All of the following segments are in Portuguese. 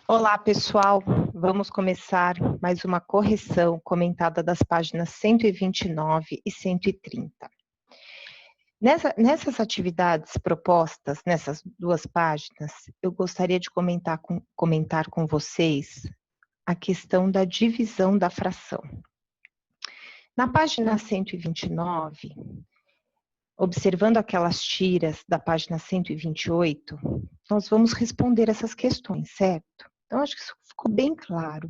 Olá, pessoal. Vamos começar mais uma correção comentada das páginas 129 e 130. Nessas atividades propostas, nessas duas páginas, eu gostaria de comentar com vocês a questão da divisão da fração. Na página 129, observando aquelas tiras da página 128, nós vamos responder essas questões, certo? Então, acho que isso ficou bem claro.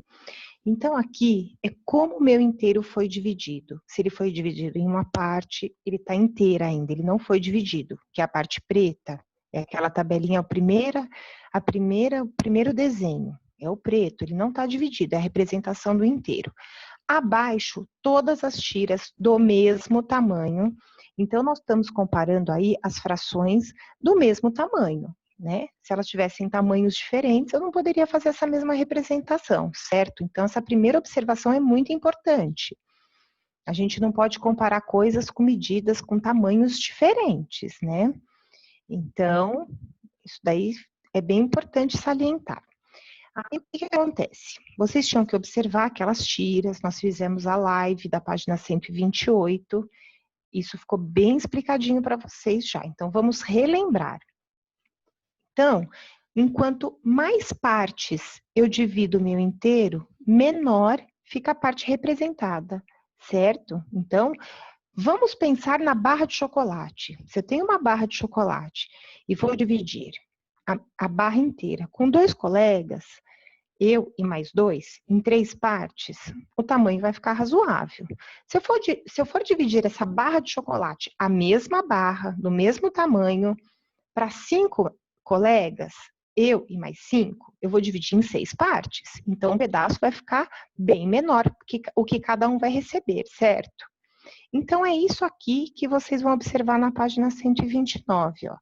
Então, aqui é como o meu inteiro foi dividido. Se ele foi dividido em uma parte, ele está inteiro ainda, ele não foi dividido, que é a parte preta, é aquela tabelinha, o primeiro desenho, é o preto, ele não está dividido, é a representação do inteiro. Abaixo, todas as tiras do mesmo tamanho, então nós estamos comparando aí as frações do mesmo tamanho, né? Se elas tivessem tamanhos diferentes, eu não poderia fazer essa mesma representação, certo? Então, essa primeira observação é muito importante. A gente não pode comparar coisas com medidas com tamanhos diferentes, né? Então, isso daí é bem importante salientar. Aí, o que acontece? Vocês tinham que observar aquelas tiras, nós fizemos a live da página 128, isso ficou bem explicadinho para vocês já, então vamos relembrar. Então, enquanto mais partes eu divido o meu inteiro, menor fica a parte representada, certo? Então, vamos pensar na barra de chocolate. Se eu tenho uma barra de chocolate e vou dividir a barra inteira com 2 colegas, eu e mais 2, em 3 partes, o tamanho vai ficar razoável. Se eu for dividir essa barra de chocolate, a mesma barra, do mesmo tamanho, para 5 colegas, eu e mais 5, eu vou dividir em 6 partes. Então, o pedaço vai ficar bem menor que o que cada um vai receber, certo? Então, é isso aqui que vocês vão observar na página 129, ó.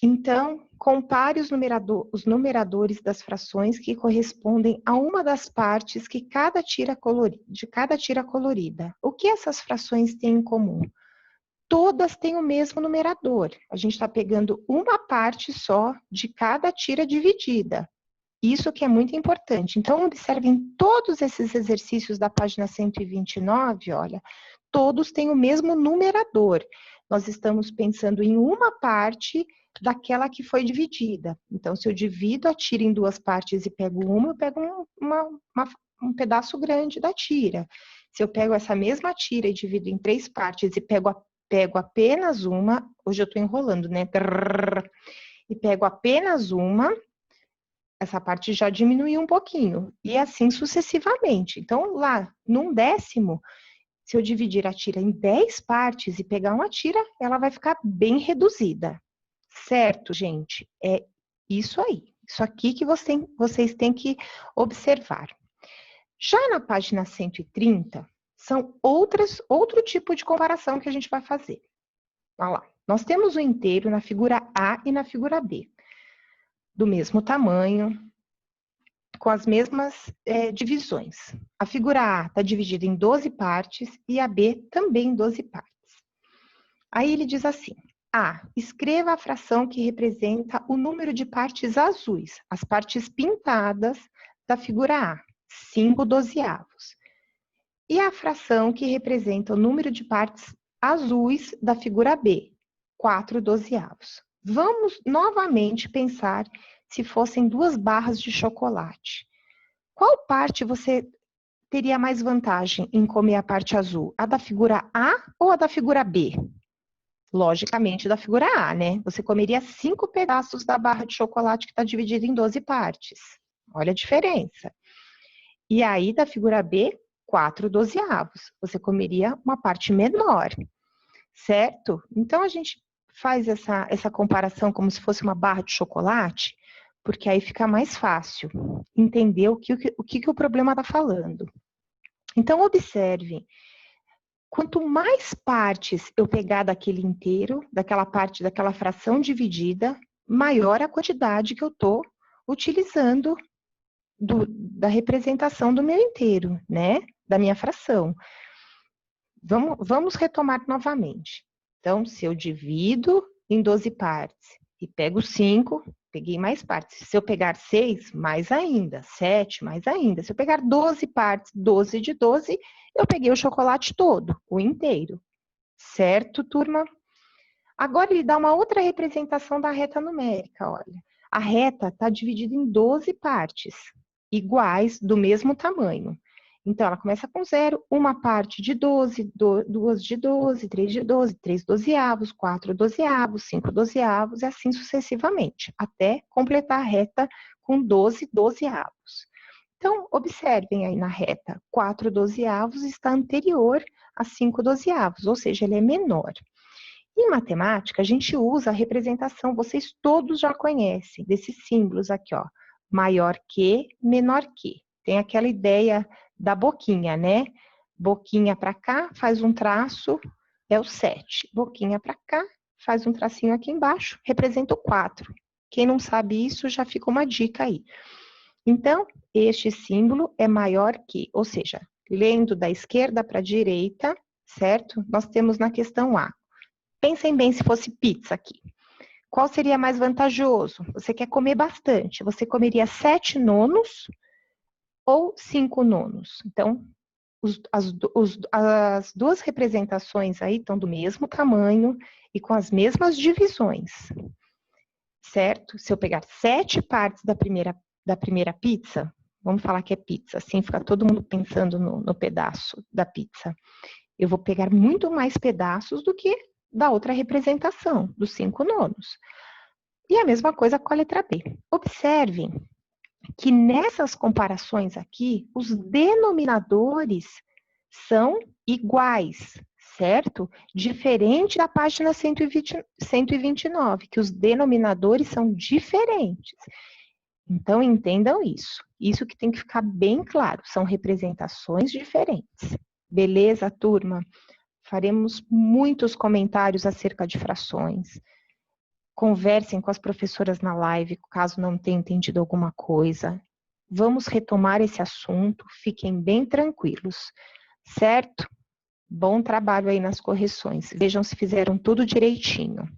Então, compare os numeradores das frações que correspondem a uma das partes de cada tira colorida. O que essas frações têm em comum? Todas têm o mesmo numerador. A gente está pegando uma parte só de cada tira dividida. Isso que é muito importante. Então, observem todos esses exercícios da página 129, olha, todos têm o mesmo numerador. Nós estamos pensando em uma parte daquela que foi dividida. Então, se eu divido a tira em 2 partes e pego uma, eu pego um pedaço grande da tira. Se eu pego essa mesma tira e divido em 3 partes e pego apenas uma, hoje eu estou enrolando, né? E pego apenas uma, essa parte já diminuiu um pouquinho. E assim sucessivamente. Então, lá, num décimo, se eu dividir a tira em 10 partes e pegar uma tira, ela vai ficar bem reduzida. Certo, gente? É isso aí. Isso aqui que vocês têm que observar. Já na página 130, são outro tipo de comparação que a gente vai fazer. Olha lá. Nós temos o inteiro na figura A e na figura B. Do mesmo tamanho, com as mesmas divisões. A figura A está dividida em 12 partes e a B também em 12 partes. Aí ele diz assim: A, escreva a fração que representa o número de partes azuis, as partes pintadas da figura A, 5 dozeavos. E a fração que representa o número de partes azuis da figura B, 4 dozeavos. Vamos novamente pensar se fossem 2 barras de chocolate. Qual parte você teria mais vantagem em comer a parte azul? A da figura A ou a da figura B? Logicamente, da figura A, né? Você comeria 5 pedaços da barra de chocolate que está dividida em 12 partes. Olha a diferença. E aí, da figura B, 4 dozeavos. Você comeria uma parte menor, certo? Então, a gente faz essa comparação como se fosse uma barra de chocolate, porque aí fica mais fácil entender o que o problema está falando. Então, observe. Quanto mais partes eu pegar daquele inteiro, daquela parte, daquela fração dividida, maior a quantidade que eu estou utilizando da representação do meu inteiro, né? Da minha fração. Vamos retomar novamente. Então, se eu divido em 12 partes e pego 5, peguei mais partes. Se eu pegar 6, mais ainda. 7, mais ainda. Se eu pegar 12 partes, 12 de 12, eu peguei o chocolate todo, o inteiro. Certo, turma? Agora ele dá uma outra representação da reta numérica, olha. A reta está dividida em 12 partes, iguais, do mesmo tamanho. Então, ela começa com 0, uma parte de 12, duas de 12, 3 de 12, 3 dozeavos, 4 dozeavos, 5 dozeavos, e assim sucessivamente, até completar a reta com 12 dozeavos. Então, observem aí na reta, 4 dozeavos está anterior a 5 dozeavos, ou seja, ele é menor. Em matemática, a gente usa a representação, vocês todos já conhecem, desses símbolos aqui, ó, maior que, menor que. Tem aquela ideia da boquinha, né? Boquinha para cá, faz um traço, é o 7. Boquinha para cá, faz um tracinho aqui embaixo, representa o 4. Quem não sabe isso, já fica uma dica aí. Então, este símbolo é maior que, ou seja, lendo da esquerda para a direita, certo? Nós temos na questão A. Pensem bem se fosse pizza aqui. Qual seria mais vantajoso? Você quer comer bastante. Você comeria 7 nonos ou 5 nonos? Então, as duas representações aí estão do mesmo tamanho e com as mesmas divisões. Certo? Se eu pegar 7 partes da primeira pizza, vamos falar que é pizza, assim fica todo mundo pensando no pedaço da pizza. Eu vou pegar muito mais pedaços do que da outra representação, dos 5 nonos. E a mesma coisa com a letra B. Observem que nessas comparações aqui, os denominadores são iguais, certo? Diferente da página 129, que os denominadores são diferentes. Então, entendam isso. Isso que tem que ficar bem claro, são representações diferentes. Beleza, turma? Faremos muitos comentários acerca de frações. Conversem com as professoras na live, caso não tenham entendido alguma coisa. Vamos retomar esse assunto, fiquem bem tranquilos, certo? Bom trabalho aí nas correções. Vejam se fizeram tudo direitinho.